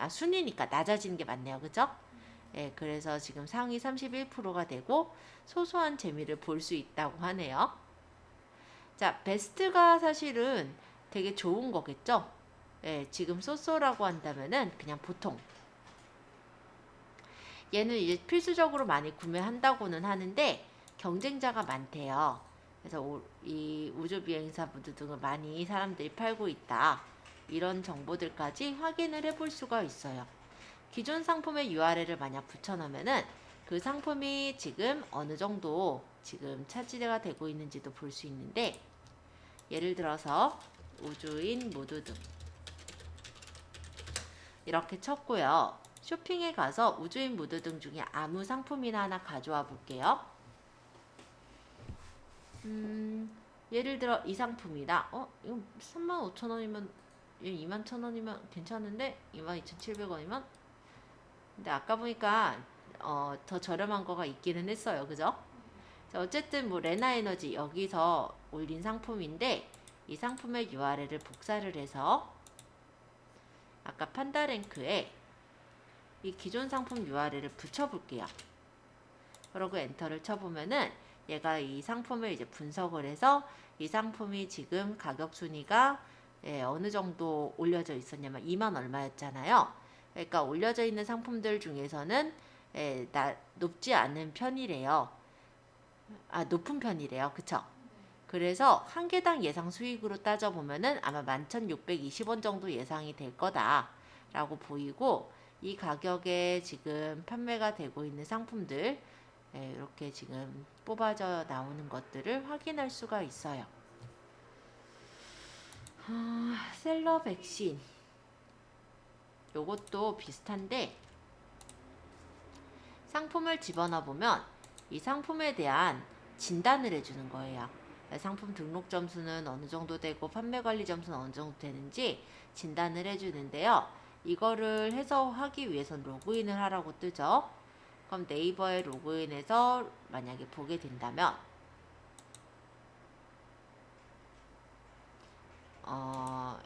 순위니까 낮아지는 게 맞네요. 그죠? 그래서 지금 상위 31%가 되고 소소한 재미를 볼 수 있다고 하네요. 자, 베스트가 사실은 되게 좋은 거겠죠? 지금 쏘쏘라고 한다면은 그냥 보통 얘는 이제 필수적으로 많이 구매한다고는 하는데 경쟁자가 많대요. 그래서 이 우주비행사 무드 등을 많이 사람들이 팔고 있다. 이런 정보들까지 확인을 해볼 수가 있어요. 기존 상품의 URL을 만약 붙여놓으면은 그 상품이 지금 어느 정도 지금 차지가 되고 있는지도 볼 수 있는데 예를 들어서 우주인 무드 등 이렇게 쳤고요. 쇼핑에 가서 우주인 무드 등 중에 아무 상품이나 하나 가져와 볼게요. 예를 들어 이 상품이다. 이거 35,000원이면 21,000원이면 괜찮은데 22,700원이면 근데 아까 보니까 더 저렴한 거가 있기는 했어요. 그죠? 자, 어쨌든 뭐 레나에너지 여기서 올린 상품인데 이 상품의 URL을 복사를 해서 아까 판다랭크에 이 기존 상품 URL을 붙여볼게요. 그러고 엔터를 쳐보면은 얘가 이 상품을 이제 분석을 해서 이 상품이 지금 가격 순위가 어느 정도 올려져 있었냐면 2만 얼마였잖아요. 그러니까 올려져 있는 상품들 중에서는 높지 않은 편이래요. 높은 편이래요. 그쵸? 그래서 한 개당 예상 수익으로 따져보면은 아마 11,620원 정도 예상이 될 거다라고 보이고, 이 가격에 지금 판매가 되고 있는 상품들 이렇게 지금 뽑아져 나오는 것들을 확인할 수가 있어요. 셀러 백신 요것도 비슷한데, 상품을 집어넣어 보면 이 상품에 대한 진단을 해주는 거예요. 상품 등록 점수는 어느 정도 되고 판매 관리 점수는 어느 정도 되는지 진단을 해주는데요. 이거를 해서 하기 위해선 로그인을 하라고 뜨죠. 그럼 네이버에 로그인해서 만약에 보게 된다면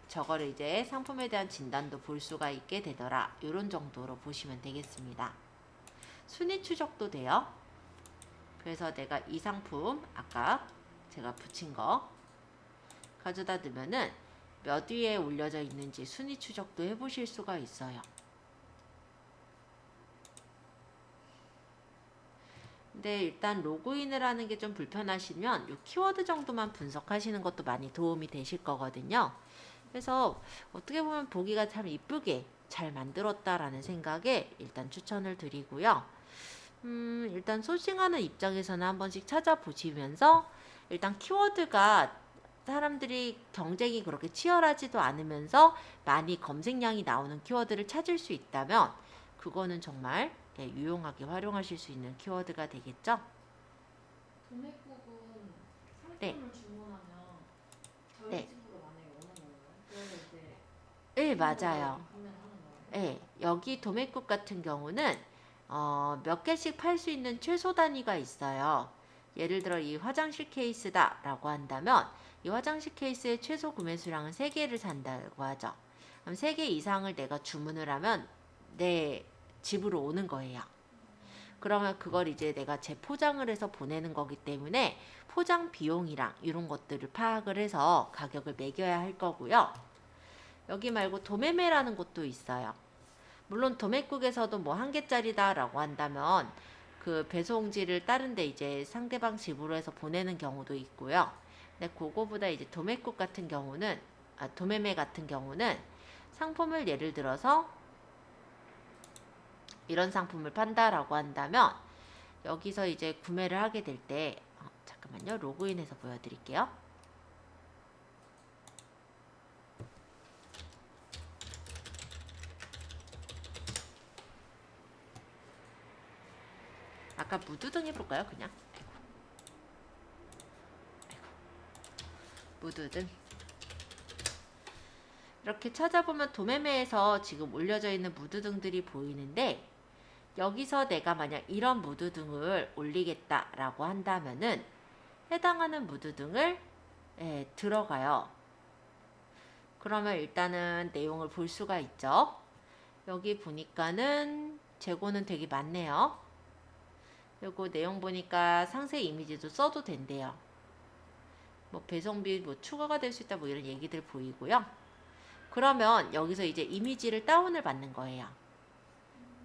저거를 이제 상품에 대한 진단도 볼 수가 있게 되더라. 이런 정도로 보시면 되겠습니다. 순위 추적도 돼요. 그래서 내가 이 상품 아까 제가 붙인 거 가져다 두면은 몇 위에 올려져 있는지 순위 추적도 해보실 수가 있어요. 근데 일단 로그인을 하는 게 좀 불편하시면 이 키워드 정도만 분석하시는 것도 많이 도움이 되실 거거든요. 그래서 어떻게 보면 보기가 참 이쁘게 잘 만들었다라는 생각에 일단 추천을 드리고요. 일단 소싱하는 입장에서는 한 번씩 찾아보시면서 일단 키워드가 사람들이 경쟁이 그렇게 치열하지도 않으면서 많이 검색량이 나오는 키워드를 찾을 수 있다면 그거는 정말 유용하게 활용하실 수 있는 키워드가 되겠죠? 도매국은 네. 상품을 주문하면 저희 네. 집으로 만약에 오는 건가요? 그래서 이제 네, 맞아요. 판매를 하는 거예요? 네, 여기 도매국 같은 경우는 몇 개씩 팔 수 있는 최소 단위가 있어요. 예를 들어 이 화장실 케이스다 라고 한다면 이 화장실 케이스의 최소 구매 수량은 3개를 산다고 하죠. 그럼 3개 이상을 내가 주문을 하면 내 집으로 오는 거예요. 그러면 그걸 이제 내가 재포장을 해서 보내는 거기 때문에 포장 비용이랑 이런 것들을 파악을 해서 가격을 매겨야 할 거고요. 여기 말고 도매매라는 곳도 있어요. 물론 도매국에서도 뭐 1개짜리다 라고 한다면 그 배송지를 다른데 이제 상대방 집으로 해서 보내는 경우도 있고요. 근데 그거보다 이제 도매국 같은 경우는 도매매 같은 경우는 상품을 예를 들어서 이런 상품을 판다라고 한다면 여기서 이제 구매를 하게 될 때 잠깐만요. 로그인해서 보여드릴게요. 아까 무드등 해볼까요? 그냥 무드등 이렇게 찾아보면 도매매에서 지금 올려져 있는 무드등들이 보이는데, 여기서 내가 만약 이런 무드등을 올리겠다라고 한다면은 해당하는 무드등을 들어가요. 그러면 일단은 내용을 볼 수가 있죠. 여기 보니까는 재고는 되게 많네요. 그리고 내용 보니까 상세 이미지도 써도 된대요. 뭐 배송비 뭐 추가가 될 수 있다 뭐 이런 얘기들 보이고요. 그러면 여기서 이제 이미지를 다운을 받는 거예요.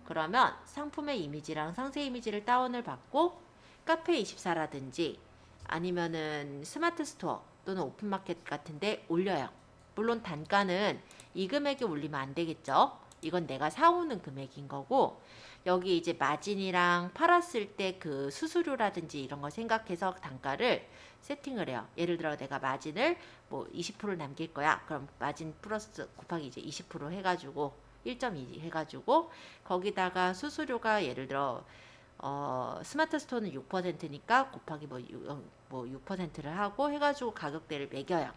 그러면 상품의 이미지랑 상세 이미지를 다운을 받고 카페24라든지 아니면은 스마트 스토어 또는 오픈마켓 같은데 올려요. 물론 단가는 이 금액에 올리면 안 되겠죠. 이건 내가 사오는 금액인 거고, 여기 이제 마진이랑 팔았을 때 그 수수료라든지 이런 걸 생각해서 단가를 세팅을 해요. 예를 들어 내가 마진을 뭐 20% 남길 거야. 그럼 마진 플러스 곱하기 이제 20% 해가지고 1.2 해가지고 거기다가 수수료가 예를 들어 스마트 스토어는 6%니까 곱하기 뭐 6%를 하고 해가지고 가격대를 매겨요.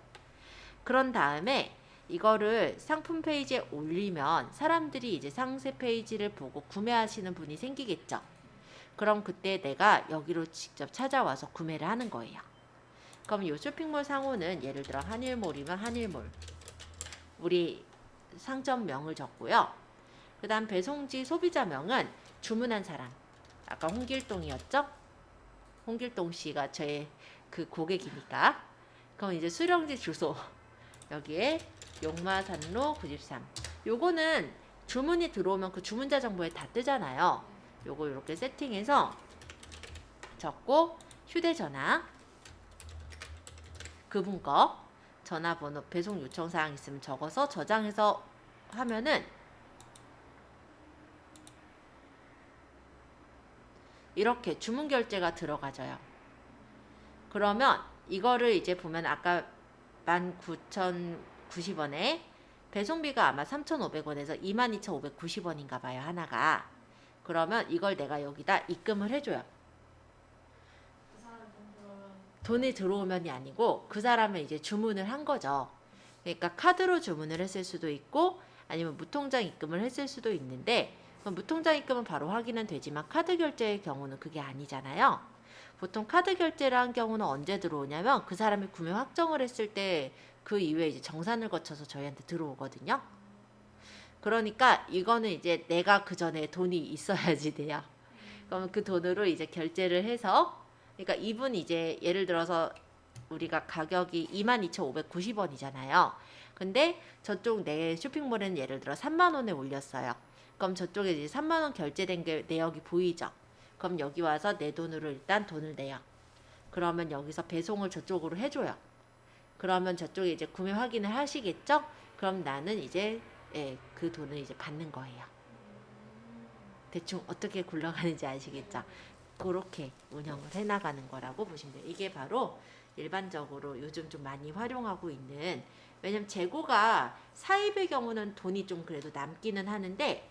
그런 다음에 이거를 상품 페이지에 올리면 사람들이 이제 상세 페이지를 보고 구매하시는 분이 생기겠죠. 그럼 그때 내가 여기로 직접 찾아와서 구매를 하는 거예요. 그럼 이 쇼핑몰 상호는 예를 들어 한일몰이면 한일몰 우리 상점명을 적고요. 그 다음 배송지 소비자명은 주문한 사람, 아까 홍길동이었죠? 홍길동 씨가 저의 그 고객이니까. 그럼 이제 수령지 주소 여기에 용마산로 93. 요거는 주문이 들어오면 그 주문자 정보에 다 뜨잖아요. 요거 이렇게 세팅해서 적고 휴대전화 그분 거 전화번호 배송 요청사항 있으면 적어서 저장해서 하면은 이렇게 주문 결제가 들어가져요. 그러면 이거를 이제 보면 아까 19,090원에 배송비가 아마 3,500원에서 22,590원인가 봐요, 하나가. 그러면 이걸 내가 여기다 입금을 해줘요. 그 사람 돈 그러면 돈이 들어오면이 아니고 그 사람은 이제 주문을 한 거죠. 그러니까 카드로 주문을 했을 수도 있고 아니면 무통장 입금을 했을 수도 있는데 그럼 무통장 입금은 바로 확인은 되지만 카드 결제의 경우는 그게 아니잖아요. 보통 카드 결제를 한 경우는 언제 들어오냐면 그 사람이 구매 확정을 했을 때 그 이후에 이제 정산을 거쳐서 저희한테 들어오거든요. 그러니까 이거는 이제 내가 그 전에 돈이 있어야지 돼요. 그러면 그 돈으로 이제 결제를 해서 그러니까 이분 이제 예를 들어서 우리가 가격이 22,590원이잖아요. 근데 저쪽 내 쇼핑몰에는 예를 들어 3만 원에 올렸어요. 그럼 저쪽에 이제 3만 원 결제된 게 내역이 보이죠. 그럼 여기 와서 내 돈으로 일단 돈을 내요. 그러면 여기서 배송을 저쪽으로 해줘요. 그러면 저쪽에 이제 구매 확인을 하시겠죠? 그럼 나는 이제 그 돈을 이제 받는 거예요. 대충 어떻게 굴러가는지 아시겠죠? 그렇게 운영을 해나가는 거라고 보시면 돼요. 이게 바로 일반적으로 요즘 좀 많이 활용하고 있는 왜냐면 재고가 사입의 경우는 돈이 좀 그래도 남기는 하는데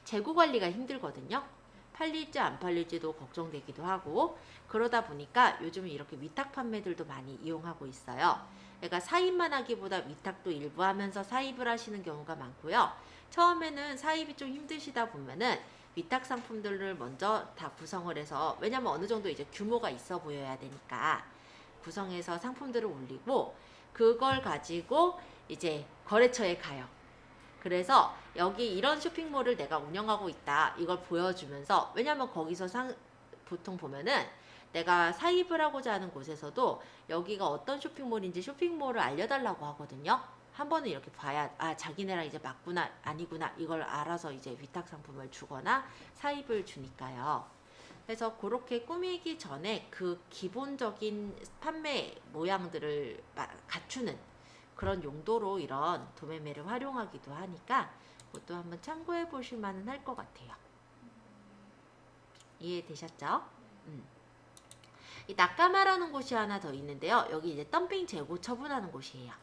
재고 관리가 힘들거든요. 팔릴지 안 팔릴지도 걱정되기도 하고 그러다 보니까 요즘은 이렇게 위탁 판매들도 많이 이용하고 있어요. 그러니까 사입만 하기보다 위탁도 일부 하면서 사입을 하시는 경우가 많고요. 처음에는 사입이 좀 힘드시다 보면은 위탁 상품들을 먼저 다 구성을 해서 왜냐면 어느 정도 이제 규모가 있어 보여야 되니까 구성해서 상품들을 올리고 그걸 가지고 이제 거래처에 가요. 그래서 여기 이런 쇼핑몰을 내가 운영하고 있다 이걸 보여주면서 왜냐면 거기서 보통 보면은 내가 사입을 하고자 하는 곳에서도 여기가 어떤 쇼핑몰인지 쇼핑몰을 알려달라고 하거든요. 한 번은 이렇게 봐야 아 자기네랑 이제 맞구나 아니구나 이걸 알아서 이제 위탁 상품을 주거나 사입을 주니까요. 그래서 그렇게 꾸미기 전에 그 기본적인 판매 모양들을 갖추는 그런 용도로 이런 도매매를 활용하기도 하니까 그것도 한번 참고해 보실 만은 할 것 같아요. 이해되셨죠? 이 낙가마라는 곳이 하나 더 있는데요. 여기 이제 덤핑 재고 처분하는 곳이에요.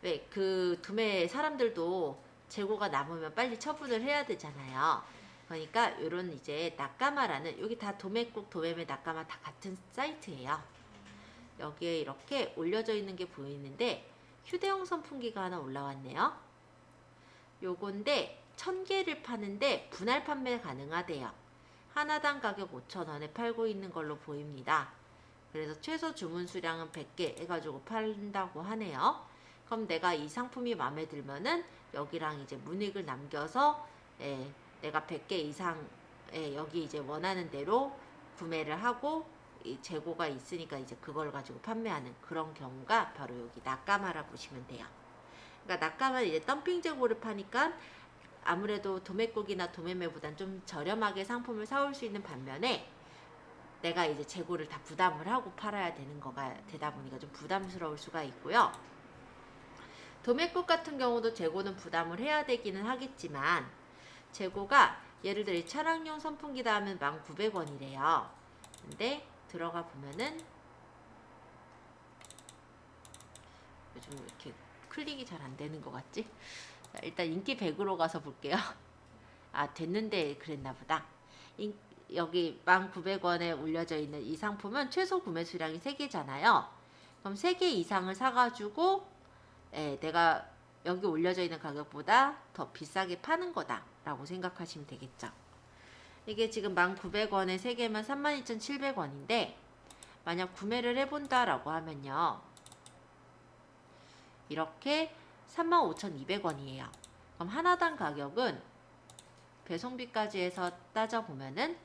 왜 그 도매 사람들도 재고가 남으면 빨리 처분을 해야 되잖아요. 그러니까 이런 이제 낙가마라는 여기 다 도매국 도매매 낙가마 다 같은 사이트예요. 여기에 이렇게 올려져 있는 게 보이는데 휴대용 선풍기가 하나 올라왔네요. 요건데 1000개를 파는데 분할 판매 가능하대요. 하나당 가격 5,000원에 팔고 있는 걸로 보입니다. 그래서 최소 주문 수량은 100개 해가지고 판다고 하네요. 그럼 내가 이 상품이 마음에 들면은 여기랑 이제 문익을 남겨서 내가 100개 이상 여기 이제 원하는 대로 구매를 하고 이 재고가 있으니까 이제 그걸 가지고 판매하는 그런 경우가 바로 여기 낙가마라 보시면 돼요. 그러니까 낙가마는 이제 덤핑 재고를 파니까 아무래도 도매국이나 도매매보단 좀 저렴하게 상품을 사올 수 있는 반면에 내가 이제 재고를 다 부담을 하고 팔아야 되는 거가 되다 보니까 좀 부담스러울 수가 있고요. 도매국 같은 경우도 재고는 부담을 해야 되기는 하겠지만 재고가 예를 들어 차량용 선풍기다 하면 1,900원이래요. 근데 들어가 보면은 요즘 이렇게 클릭이 잘 안 되는 것 같지? 자, 일단 인기 100으로 가서 볼게요. 아 됐는데 그랬나 보다. 여기 1,900원에 올려져 있는 이 상품은 최소 구매 수량이 3개잖아요. 그럼 3개 이상을 사가지고 내가 여기 올려져 있는 가격보다 더 비싸게 파는 거다 라고 생각하시면 되겠죠. 이게 지금 1,900원에 3개면 32,700원인데 만약 구매를 해본다 라고 하면요 이렇게 35,200원이에요. 그럼 하나당 가격은 배송비까지 해서 따져보면은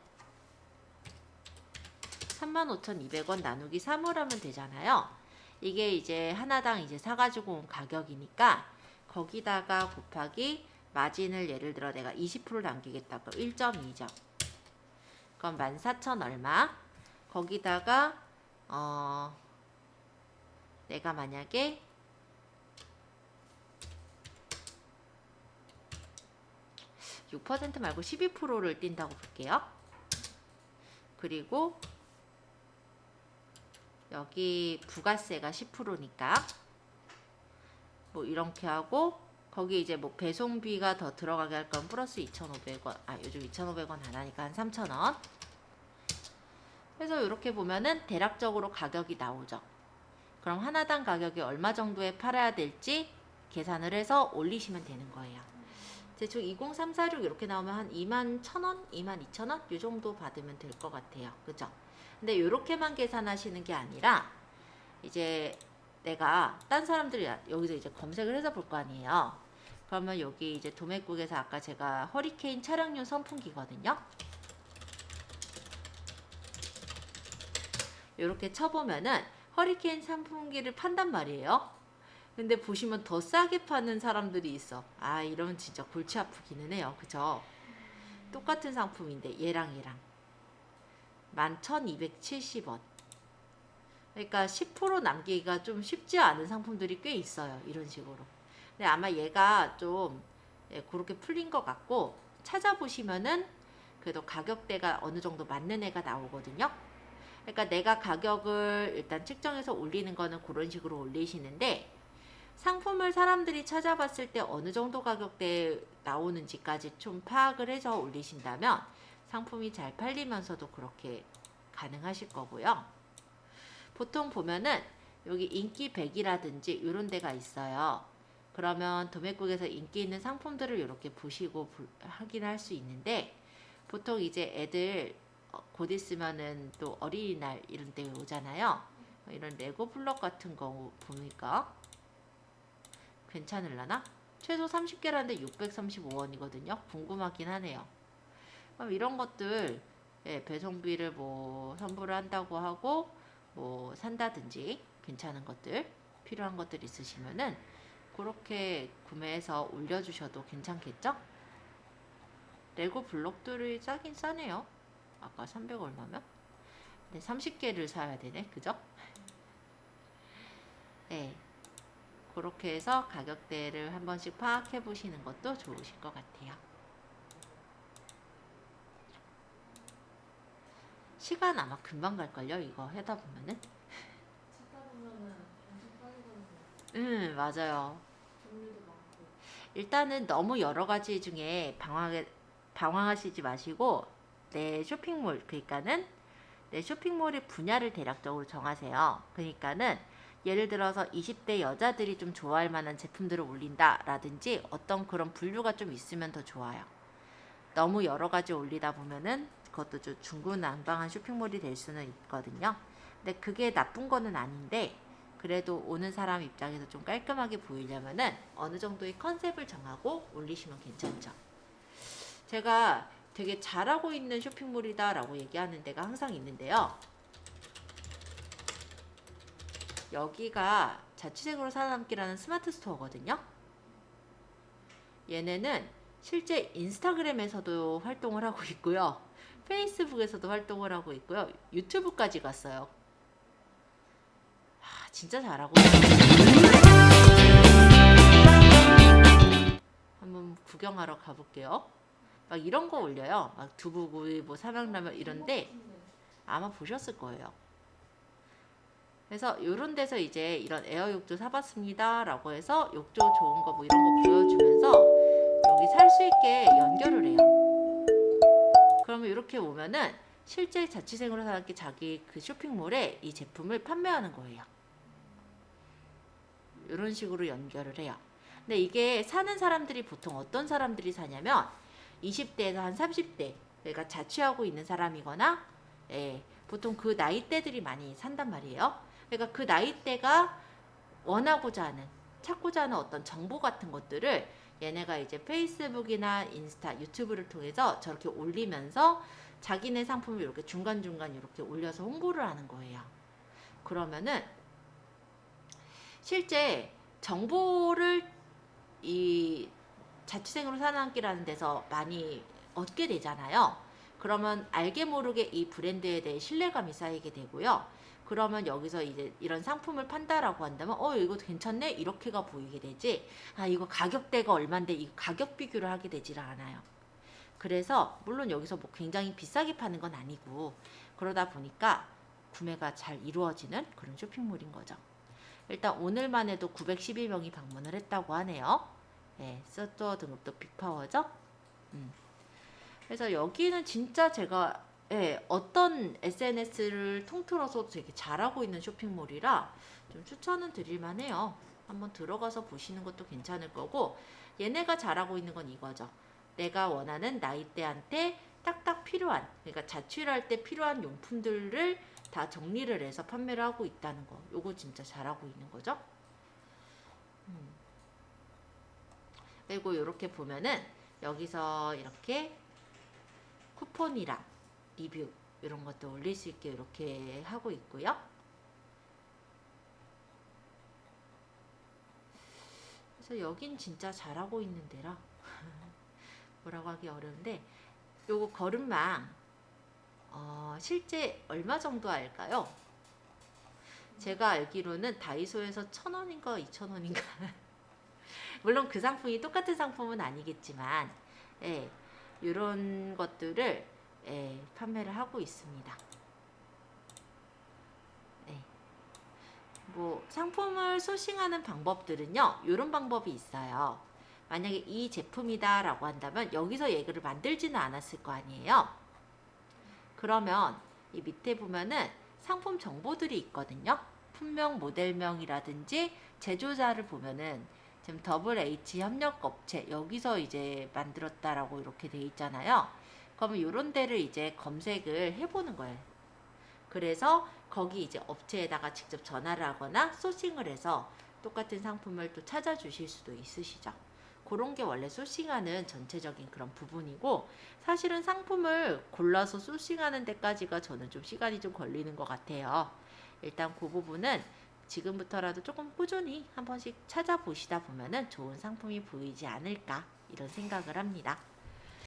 35,200원 나누기 3을 하면 되잖아요. 이게 이제 하나당 이제 사가지고 온 가격이니까 거기다가 곱하기 마진을 예를 들어 내가 20% 남기겠다. 그럼 1.2점. 그럼 14,000 얼마? 거기다가 내가 만약에 6% 말고 12%를 띈다고 볼게요. 그리고 여기 부가세가 10%니까 뭐 이렇게 하고 거기 이제 뭐 배송비가 더 들어가게 할 건 플러스 2,500원. 요즘 2,500원 안 하니까 한 3,000원. 그래서 이렇게 보면은 대략적으로 가격이 나오죠. 그럼 하나당 가격이 얼마 정도에 팔아야 될지 계산을 해서 올리시면 되는 거예요. 대충 20346 이렇게 나오면 한 21,000원, 22,000원 이 정도 받으면 될 것 같아요. 그죠? 근데 이렇게만 계산하시는 게 아니라 이제 내가 딴 사람들이 여기서 이제 검색을 해서 볼 거 아니에요. 그러면 여기 이제 도매국에서 아까 제가 허리케인 차량용 선풍기거든요. 이렇게 쳐보면은 허리케인 선풍기를 판단 말이에요. 근데 보시면 더 싸게 파는 사람들이 있어. 이러면 진짜 골치 아프기는 해요. 그죠? 똑같은 상품인데 얘랑 11,270원. 그러니까 10% 남기기가 좀 쉽지 않은 상품들이 꽤 있어요. 이런 식으로. 근데 아마 얘가 좀 그렇게 풀린 것 같고 찾아보시면은 그래도 가격대가 어느 정도 맞는 애가 나오거든요. 그러니까 내가 가격을 일단 측정해서 올리는 거는 그런 식으로 올리시는데 상품을 사람들이 찾아봤을 때 어느 정도 가격대에 나오는지까지 좀 파악을 해서 올리신다면 상품이 잘 팔리면서도 그렇게 가능하실 거고요. 보통 보면은 여기 인기 100이라든지 이런 데가 있어요. 그러면 도매국에서 인기 있는 상품들을 이렇게 보시고 확인할 수 있는데 보통 이제 애들 곧 있으면은 또 어린이날 이런 때 오잖아요. 이런 레고 블럭 같은 거 보니까 괜찮을라나? 최소 30개라는데 635원이거든요. 궁금하긴 하네요. 그럼 이런 것들 배송비를 뭐 선불을 한다고 하고 뭐 산다든지 괜찮은 것들 필요한 것들 있으시면은 그렇게 구매해서 올려주셔도 괜찮겠죠? 레고 블록들이 싸긴 싸네요. 아까 300 얼마면? 근데 30개를 사야 되네. 그죠? 네. 그렇게 해서 가격대를 한 번씩 파악해 보시는 것도 좋으실 것 같아요. 시간 아마 금방 갈걸요? 이거 하다 보면은. 찾다 보면은 엄청 빨리 가는 맞아요. 종류도 많고. 일단은 너무 여러 가지 중에 방황하시지 마시고 내 쇼핑몰, 그러니까는 내 쇼핑몰의 분야를 대략적으로 정하세요. 그러니까는 예를 들어서 20대 여자들이 좀 좋아할 만한 제품들을 올린다 라든지 어떤 그런 분류가 좀 있으면 더 좋아요. 너무 여러 가지 올리다 보면은 그것도 좀 중구난방한 쇼핑몰이 될 수는 있거든요. 근데 그게 나쁜 거는 아닌데 그래도 오는 사람 입장에서 좀 깔끔하게 보이려면은 어느 정도의 컨셉을 정하고 올리시면 괜찮죠. 제가 되게 잘하고 있는 쇼핑몰이다 라고 얘기하는 데가 항상 있는데요. 여기가 자취생으로 살아남기라는 스마트 스토어거든요. 얘네는 실제 인스타그램에서도 활동을 하고 있고요. 페이스북에서도 활동을 하고 있고요. 유튜브까지 갔어요. 진짜 잘하고 한번 구경하러 가볼게요. 막 이런 거 올려요. 막 두부구이, 뭐 삼양라면 이런데 아마 보셨을 거예요. 그래서 이런 데서 이제 이런 에어 욕조 사봤습니다 라고 해서 욕조 좋은 거 뭐 이런 거 보여주면서 여기 살 수 있게 연결을 해요. 그러면 이렇게 오면은 실제 자취생으로 살았기 자기 그 쇼핑몰에 이 제품을 판매하는 거예요. 이런 식으로 연결을 해요. 근데 이게 사는 사람들이 보통 어떤 사람들이 사냐면 20대에서 한 30대, 그러니까 자취하고 있는 사람이거나 보통 그 나이대들이 많이 산단 말이에요. 그러니까 그 나이대가 원하고자 하는, 찾고자 하는 어떤 정보 같은 것들을 얘네가 이제 페이스북이나 인스타, 유튜브를 통해서 저렇게 올리면서 자기네 상품을 이렇게 중간중간 이렇게 올려서 홍보를 하는 거예요. 그러면은 실제 정보를 이 자취생으로 살아남기라는 데서 많이 얻게 되잖아요. 그러면 알게 모르게 이 브랜드에 대해 신뢰감이 쌓이게 되고요. 그러면 여기서 이제 이런 상품을 판다라고 한다면 이거 괜찮네? 이렇게가 보이게 되지. 아, 이거 가격대가 얼만데 이 가격 비교를 하게 되질 않아요. 그래서 물론 여기서 뭐 굉장히 비싸게 파는 건 아니고 그러다 보니까 구매가 잘 이루어지는 그런 쇼핑몰인 거죠. 일단 오늘만 해도 911명이 방문을 했다고 하네요. 네, 스토어 등급도 빅파워죠. 그래서 여기는 진짜 제가 어떤 SNS를 통틀어서 되게 잘하고 있는 쇼핑몰이라 좀 추천은 드릴만 해요. 한번 들어가서 보시는 것도 괜찮을 거고, 얘네가 잘하고 있는 건 이거죠. 내가 원하는 나이대한테 딱딱 필요한, 그러니까 자취를 할 때 필요한 용품들을 다 정리를 해서 판매를 하고 있다는 거. 요거 진짜 잘하고 있는 거죠. 그리고 이렇게 보면은 여기서 이렇게 쿠폰이랑 리뷰 이런 것도 올릴 수 있게 이렇게 하고 있고요. 그래서 여긴 진짜 잘하고 있는 데라 뭐라고 하기 어려운데, 요거 걸음망 실제 얼마 정도 할까요? 제가 알기로는 다이소에서 1,000원인가 2,000원인가 물론 그 상품이 똑같은 상품은 아니겠지만 이런 것들을 판매를 하고 있습니다. 뭐 상품을 소싱하는 방법들은요, 이런 방법이 있어요. 만약에 이 제품이다 라고 한다면 여기서 얘기를 만들지는 않았을 거 아니에요. 그러면 이 밑에 보면은 상품 정보들이 있거든요. 품명, 모델명이라든지 제조자를 보면은 지금 WH 협력업체 여기서 이제 만들었다라고 이렇게 돼 있잖아요. 그러면 이런 데를 이제 검색을 해보는 거예요. 그래서 거기 이제 업체에다가 직접 전화를 하거나 소싱을 해서 똑같은 상품을 또 찾아주실 수도 있으시죠. 그런 게 원래 소싱하는 전체적인 그런 부분이고, 사실은 상품을 골라서 소싱하는 데까지가 저는 좀 시간이 좀 걸리는 것 같아요. 일단 그 부분은 지금부터라도 조금 꾸준히 한 번씩 찾아보시다 보면은 좋은 상품이 보이지 않을까 이런 생각을 합니다.